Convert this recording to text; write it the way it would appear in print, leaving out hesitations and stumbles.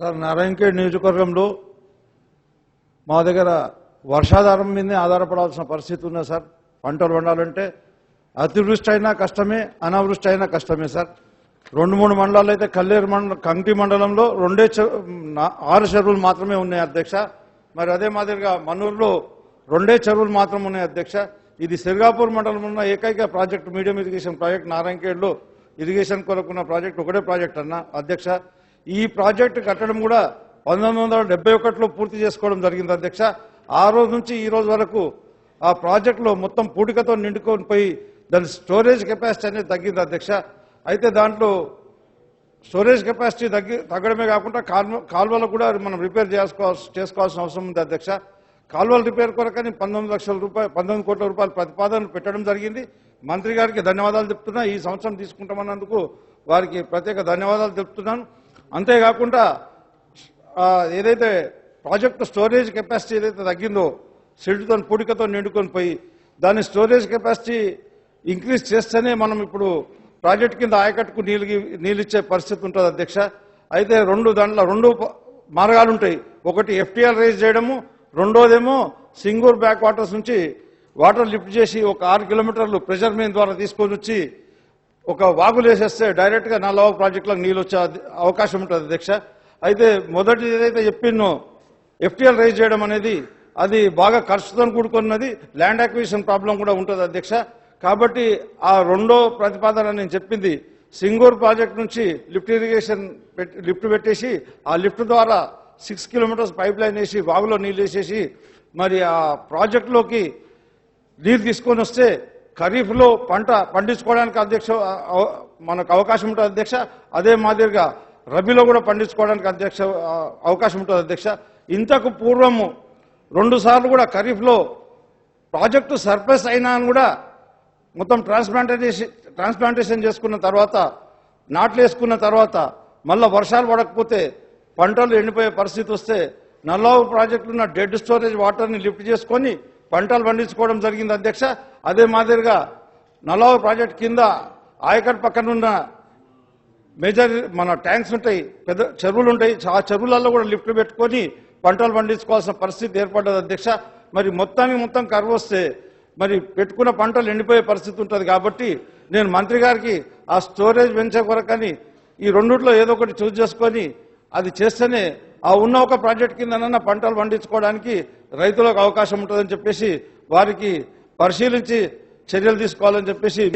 Sir Narayankhed నియోజకవర్గంలో మా దగ్గర వర్షాధారం మీదనే ఆధారపడాల్సిన పరిస్థితి ఉంది సార్. పంటలు పండాలంటే అతివృష్టి అయినా కష్టమే, అనావృష్టి అయినా కష్టమే సార్. 2-3 మండలాలు అయితే కల్లేరు మండలం, కంకి మండలంలో 6 చెరువులు మాత్రమే ఉన్నాయి అధ్యక్ష. మరి అదే మాదిరిగా మన్నూరులో 2 చెరువులు మాత్రం ఉన్నాయి అధ్యక్ష. ఇది సిర్గాపూర్ మండలం ఉన్న ఏకైక ప్రాజెక్టు, మీడియం ఇరిగేషన్ ప్రాజెక్ట్. నారాయణఖేడ్లో ఇరిగేషన్ కొరకున్న ప్రాజెక్ట్ ఒకటే ప్రాజెక్ట్ అన్న అధ్యక్ష. ఈ ప్రాజెక్టు కట్టడం కూడా 1971లో పూర్తి చేసుకోవడం జరిగింది అధ్యక్ష. ఆ రోజు నుంచి ఈ రోజు వరకు ఆ ప్రాజెక్టులో మొత్తం పూడికతో నిండుకొని పోయి దాని స్టోరేజ్ కెపాసిటీ అనేది తగ్గింది అధ్యక్ష. అయితే దాంట్లో స్టోరేజ్ కెపాసిటీ తగ్గడమే కాకుండా కాల్వలు కూడా మనం రిపేర్ చేసుకోవాల్సిన అవసరం ఉంది అధ్యక్ష. కాల్వల రిపేర్ కొరకని 19 కోట్ల రూపాయల ప్రతిపాదనలు పెట్టడం జరిగింది. మంత్రి గారికి ధన్యవాదాలు చెప్తున్నా. ఈ సంవత్సరం తీసుకుంటామన్నందుకు వారికి ప్రత్యేక ధన్యవాదాలు తెలుపుతున్నాను. అంతేకాకుండా ఏదైతే ప్రాజెక్టు స్టోరేజ్ కెపాసిటీ ఏదైతే తగ్గిందో, సిల్ట్తో పూడికతో నిండుకొని పోయి దాని స్టోరేజ్ కెపాసిటీ ఇంక్రీజ్ చేస్తేనే మనం ఇప్పుడు ప్రాజెక్టు కింద ఆయకట్టుకు నీళ్ళు ఇచ్చే పరిస్థితి ఉంటుంది అధ్యక్ష. అయితే రెండు మార్గాలు ఉంటాయి. ఒకటి ఎఫ్టీఎల్ రైజ్ చేయడము, రెండోదేమో సింగూర్ బ్యాక్ వాటర్స్ నుంచి వాటర్ లిఫ్ట్ చేసి ఒక 6 కిలోమీటర్లు ప్రెషర్ మెయిన్ ద్వారా తీసుకొని వచ్చి ఒక వాగులు వేసేస్తే డైరెక్ట్గా నల్లవాగు ప్రాజెక్టులకు నీళ్ళు వచ్చే అవకాశం ఉంటుంది అధ్యక్ష. అయితే మొదటి ఏదైతే చెప్పినో ఎఫ్టీఎల్ రైజ్ చేయడం అనేది అది బాగా ఖర్చుతో కూడుకున్నది, ల్యాండ్ అక్విజిషన్ ప్రాబ్లం కూడా ఉంటుంది అధ్యక్ష. కాబట్టి ఆ రెండో ప్రతిపాదన నేను చెప్పింది, సింగూర్ ప్రాజెక్ట్ నుంచి లిఫ్ట్ పెట్టేసి ఆ లిఫ్ట్ ద్వారా 6 కిలోమీటర్స్ పైప్ లైన్ వేసి వాగులో నీళ్ళు వేసేసి మరి ఆ ప్రాజెక్టులోకి నీరు తీసుకొని వస్తే ఖరీఫ్లో పంట పండించుకోవడానికి అధ్యక్ష మనకు అవకాశం ఉంటుంది అధ్యక్ష. అదే మాదిరిగా రబీలో కూడా పండించుకోవడానికి అవకాశం ఉంటుంది అధ్యక్ష. ఇంతకు పూర్వము 2 సార్లు కూడా ఖరీఫ్లో ప్రాజెక్టు సర్ప్లస్ అయినా కూడా మొత్తం ట్రాన్స్ప్లాంటేషన్ చేసుకున్న తర్వాత, నాట్లు వేసుకున్న తర్వాత మళ్ళీ వర్షాలు పడకపోతే పంటలు ఎండిపోయే పరిస్థితి వస్తే నల్లవాగు ప్రాజెక్టులో ఉన్న డెడ్ స్టోరేజ్ వాటర్ని లిఫ్ట్ చేసుకొని పంటలు పండించుకోవడం జరిగింది అధ్యక్ష. అదే మాదిరిగా నల్లవాగు ప్రాజెక్టు కింద ఆయకట్ పక్కన ఉన్న మేజర్ మన ట్యాంక్స్ ఉంటాయి, పెద్ద చెరువులు ఉంటాయి. ఆ చెరువులలో కూడా లిఫ్ట్లు పెట్టుకొని పంటలు పండించుకోవాల్సిన పరిస్థితి ఏర్పడ్డది అధ్యక్ష. మరి మొత్తం కరువు వస్తే మరి పెట్టుకున్న పంటలు ఎండిపోయే పరిస్థితి ఉంటుంది. కాబట్టి నేను మంత్రి గారికి ఆ స్టోరేజ్ పెంచే కొరకని ఈ రెండిట్లో ఏదో ఒకటి చూస్ చేసుకొని అది చేస్తేనే ఆ ఉన్న ఒక ప్రాజెక్ట్ కిందనన్నా పంటలు పండించుకోవడానికి రైతులకు అవకాశం ఉంటుందని చెప్పేసి వారికి పరిశీలించి చర్యలు తీసుకోవాలని చెప్పేసి